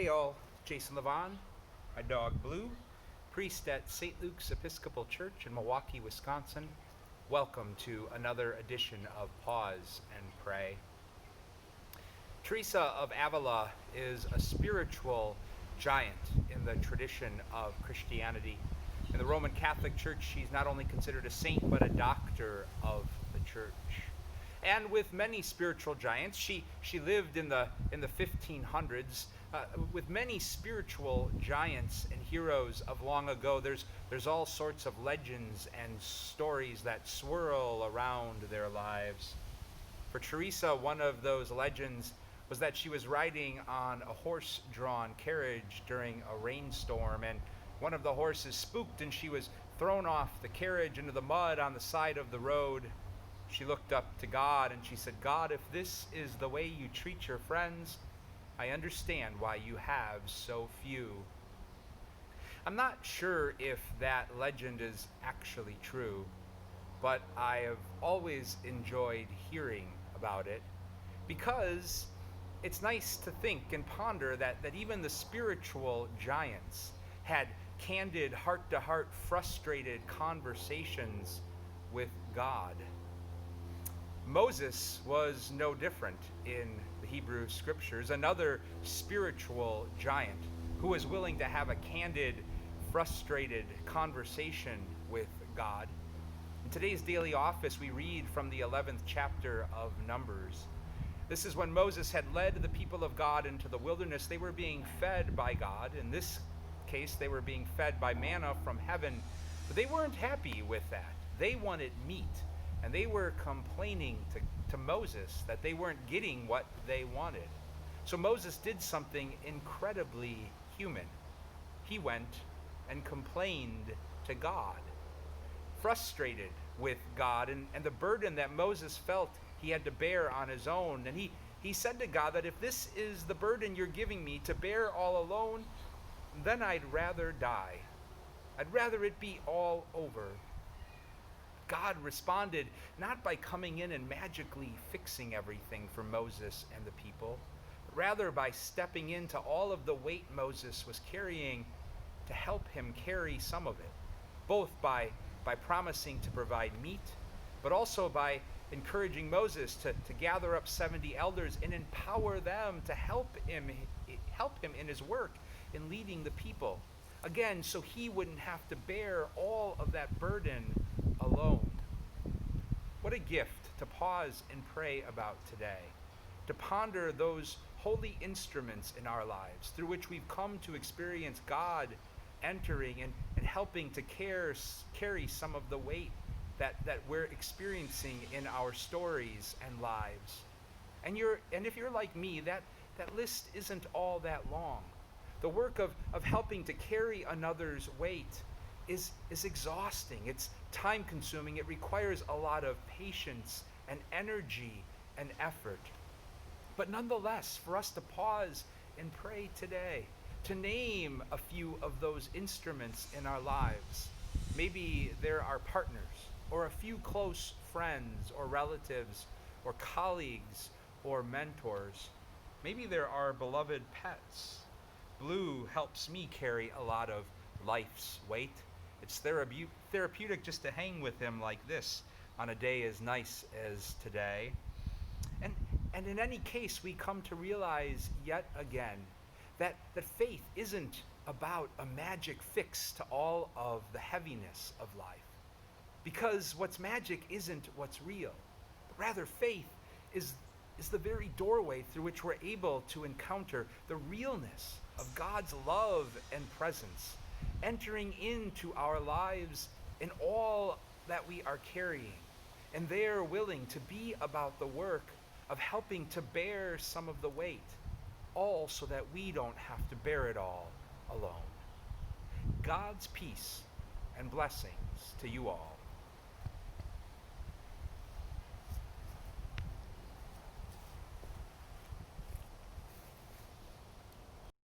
Hey all, Jason Levon, my dog Blue, priest at St. Luke's Episcopal Church in Milwaukee, Wisconsin. Welcome to another edition of Pause and Pray. Teresa of Avila is a spiritual giant in the tradition of Christianity. In the Roman Catholic Church, she's not only considered a saint, but a doctor of the church. And with many spiritual giants, she lived in the 1500s. With many spiritual giants and heroes of long ago, there's all sorts of legends and stories that swirl around their lives. For Teresa, one of those legends was that she was riding on a horse-drawn carriage during a rainstorm, and one of the horses spooked and she was thrown off the carriage into the mud on the side of the road. She looked up to God and she said, "God, if this is the way you treat your friends, I understand why you have so few." I'm not sure if that legend is actually true, but I have always enjoyed hearing about it because it's nice to think and ponder that even the spiritual giants had candid, heart-to-heart, frustrated conversations with God. Moses was no different in the Hebrew Scriptures, another spiritual giant who was willing to have a candid, frustrated conversation with God. In today's daily office, we read from the 11th chapter of Numbers. This is when Moses had led the people of God into the wilderness. They were being fed by God. In this case, they were being fed by manna from heaven, but they weren't happy with that. They wanted meat. And they were complaining to Moses that they weren't getting what they wanted. So Moses did something incredibly human. He went and complained to God, frustrated with God and the burden that Moses felt he had to bear on his own. And he said to God that if this is the burden you're giving me to bear all alone, then I'd rather die. I'd rather it be all over. God responded not by coming in and magically fixing everything for Moses and the people, but rather by stepping into all of the weight Moses was carrying to help him carry some of it, both by promising to provide meat, but also by encouraging Moses to gather up 70 elders and empower them to help him in his work in leading the people. Again, so he wouldn't have to bear all of that burden alone. What a gift to pause and pray about today, to ponder those holy instruments in our lives through which we've come to experience God entering and helping to carry some of the weight that we're experiencing in our stories and lives. And if you're like me, that list isn't all that long. The work of helping to carry another's weight is exhausting. It's time-consuming. It requires a lot of patience and energy and effort. But nonetheless, for us to pause and pray today, to name a few of those instruments in our lives. Maybe they're our partners, or a few close friends, or relatives, or colleagues, or mentors. Maybe they're our beloved pets. Blue helps me carry a lot of life's weight. It's therapeutic just to hang with him like this on a day as nice as today. And in any case, we come to realize yet again that faith isn't about a magic fix to all of the heaviness of life. Because what's magic isn't what's real. But rather, faith is the very doorway through which we're able to encounter the realness of God's love and presence, entering into our lives in all that we are carrying. And they are willing to be about the work of helping to bear some of the weight, all so that we don't have to bear it all alone. God's peace and blessings to you all.